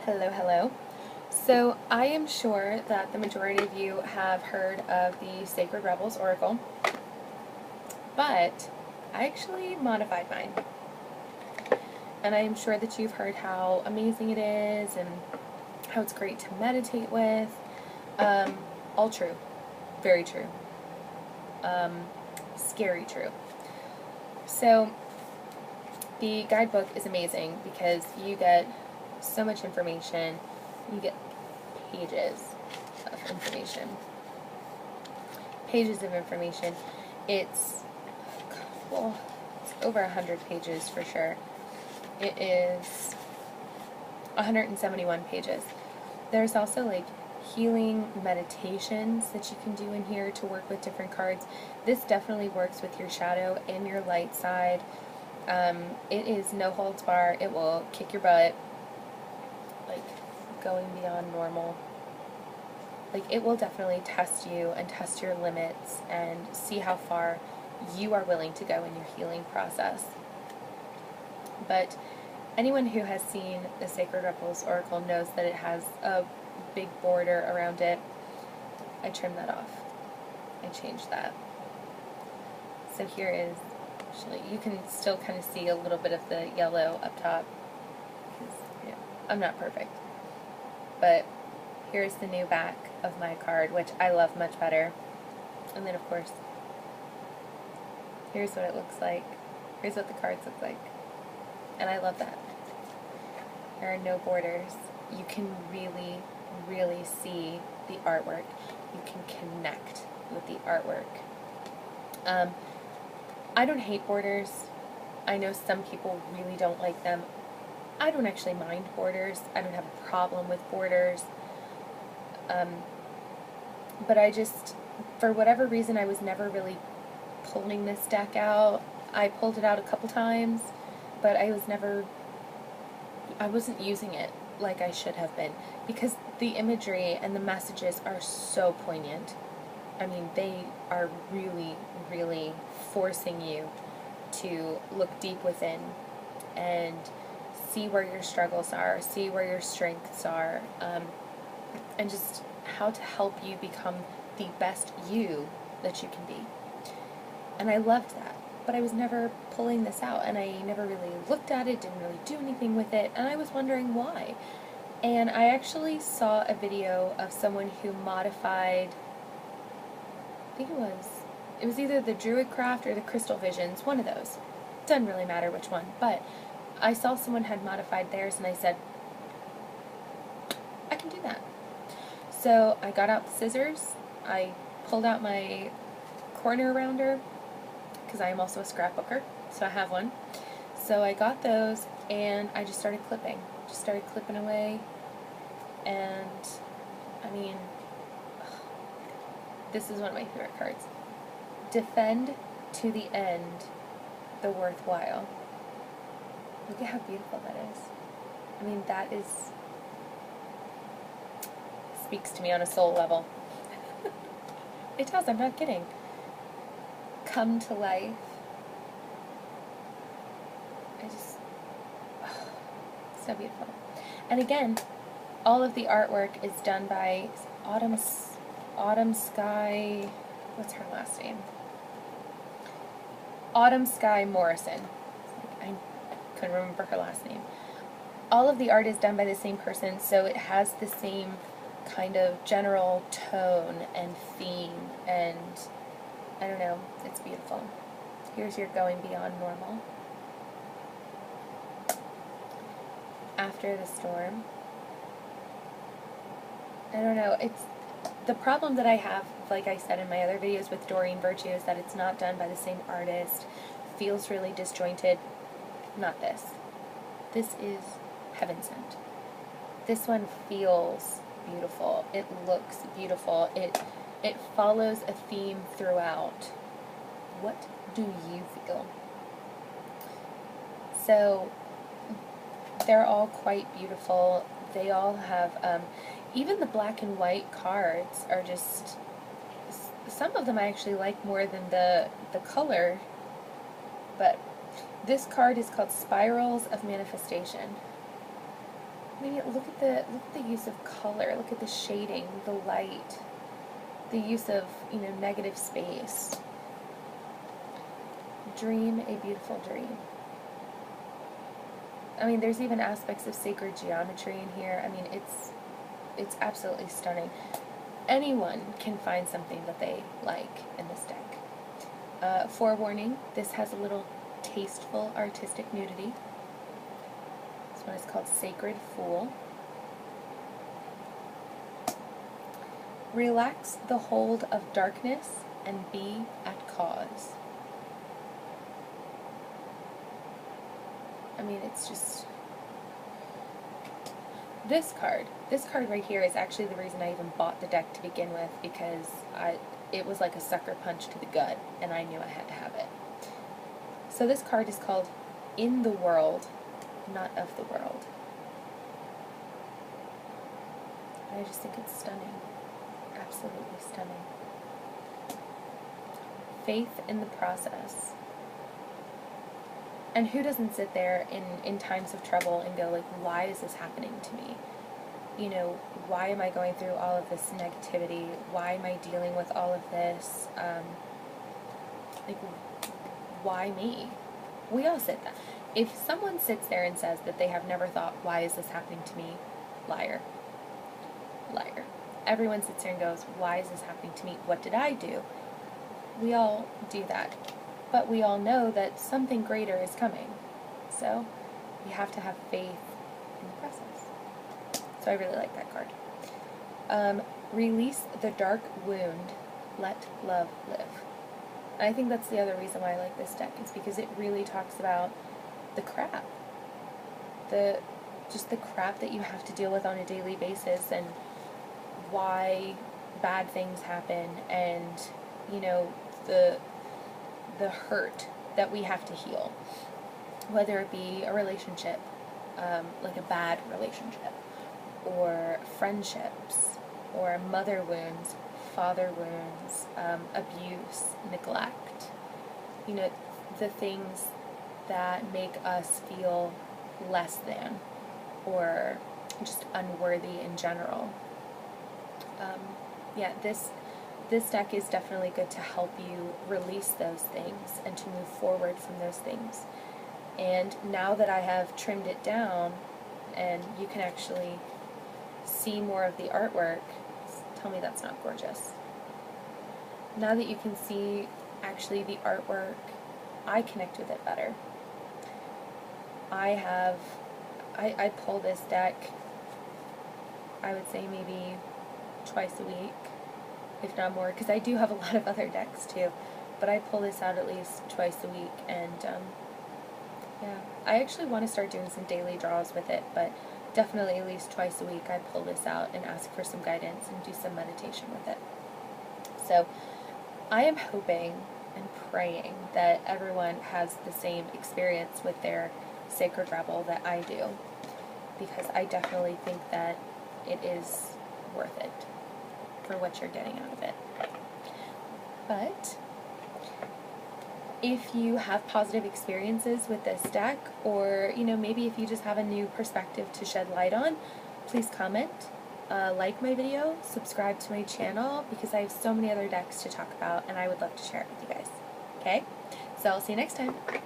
Hello, hello. So, I am sure that the majority of you have heard of the Sacred Rebels Oracle, but I actually modified mine. And I am sure that you've heard how amazing it is and how it's great to meditate with. All true. Very true. Scary true. So, the guidebook is amazing because you get so much information. You get pages of information. Pages of information. It's, well, it's over 100 pages for sure. It is 171 pages. There's also like healing meditations that you can do in here to work with different cards. This definitely works with your shadow and your light side. It is no holds bar. It will kick your butt, like going beyond normal. Like, it will definitely test you and test your limits and see how far you are willing to go in your healing process. But anyone who has seen the Sacred Rebels Oracle knows that it has a big border around it. I trimmed that off. I changed that. So here is, actually, you can still kind of see a little bit of the yellow up top. Yeah, I'm not perfect. But here's the new back of my card, which I love much better. And then, of course, here's what it looks like. Here's what the cards look like. And I love that. There are no borders. You can really, really see the artwork. You can connect with the artwork. I don't hate borders. I know some people really don't like them. I don't actually mind borders. I don't have a problem with borders. But I just, for whatever reason, I was never really pulling this deck out. I pulled it out a couple times, but I wasn't using it like I should have been, because the imagery and the messages are so poignant. I mean, they are really, really forcing you to look deep within and see where your struggles are, see where your strengths are, and just how to help you become the best you that you can be. And I loved that, but I was never pulling this out, and I never really looked at it, didn't really do anything with it, and I was wondering why. And I actually saw a video of someone who modified, I think it was either the Druidcraft or the Crystal Visions, one of those. It doesn't really matter which one, but I saw someone had modified theirs, and I said, I can do that. So I got out the scissors, I pulled out my corner rounder, because I am also a scrapbooker, so I have one. So I got those, and I just started clipping. Just started clipping away, and I mean, this is one of my favorite cards. Defend to the end the worthwhile. Look at how beautiful that is. I mean, that speaks to me on a soul level. It does, I'm not kidding. Come to life. So beautiful. And again, all of the artwork is done by Autumn Sky, what's her last name? Autumn Sky Morrison. I couldn't remember her last name. All of the art is done by the same person, so it has the same kind of general tone and theme, and I don't know, it's beautiful. Here's your Going Beyond Normal. After the Storm. I don't know, it's the problem that I have, like I said in my other videos with Doreen Virtue, is that it's not done by the same artist. Feels really disjointed. Not this. This is heaven sent. This one feels beautiful. It looks beautiful. It follows a theme throughout. What do you feel? So they're all quite beautiful. They all have, even the black and white cards are just, some of them I actually like more than the color, but this card is called Spirals of Manifestation. I mean, look at the use of color. Look at the shading, the light, the use of, you know, negative space. Dream a beautiful dream. I mean, there's even aspects of sacred geometry in here. I mean, it's absolutely stunning. Anyone can find something that they like in this deck. Forewarning, this has a little tasteful artistic nudity. This one is called Sacred Fool. Relax the hold of darkness and be at cause. I mean, it's just... This card right here is actually the reason I even bought the deck to begin with, because it was like a sucker punch to the gut, and I knew I had to have it. So this card is called In the World, Not of the World. I just think it's stunning. Absolutely stunning. Faith in the process. And who doesn't sit there in times of trouble and go like, why is this happening to me? You know, why am I going through all of this negativity? Why am I dealing with all of this? Like, why me? We all sit that. If someone sits there and says that they have never thought, why is this happening to me? Liar. Liar. Everyone sits there and goes, why is this happening to me? What did I do? We all do that. But we all know that something greater is coming. So we have to have faith in the process. So I really like that card. Release the dark wound. Let love live. And I think that's the other reason why I like this deck, is because it really talks about the crap. Just the crap that you have to deal with on a daily basis, and why bad things happen, and, you know, the hurt that we have to heal, whether it be a relationship, like a bad relationship, or friendships, or mother wounds, father wounds, abuse, neglect, you know, the things that make us feel less than, or just unworthy in general. Yeah, this deck is definitely good to help you release those things and to move forward from those things. And now that I have trimmed it down and you can actually see more of the artwork, tell me that's not gorgeous. Now that you can see actually the artwork, I connect with it better. I pull this deck, I would say maybe twice a week, if not more, because I do have a lot of other decks too, but I pull this out at least twice a week, and yeah, I actually want to start doing some daily draws with it, but definitely at least twice a week I pull this out and ask for some guidance and do some meditation with it. So I am hoping and praying that everyone has the same experience with their Sacred Rebel that I do, because I definitely think that it is worth it for what you're getting out of it. But if you have positive experiences with this deck, or, you know, maybe if you just have a new perspective to shed light on, please comment, like my video, subscribe to my channel, because I have so many other decks to talk about and I would love to share it with you guys. Okay? So I'll see you next time. Bye.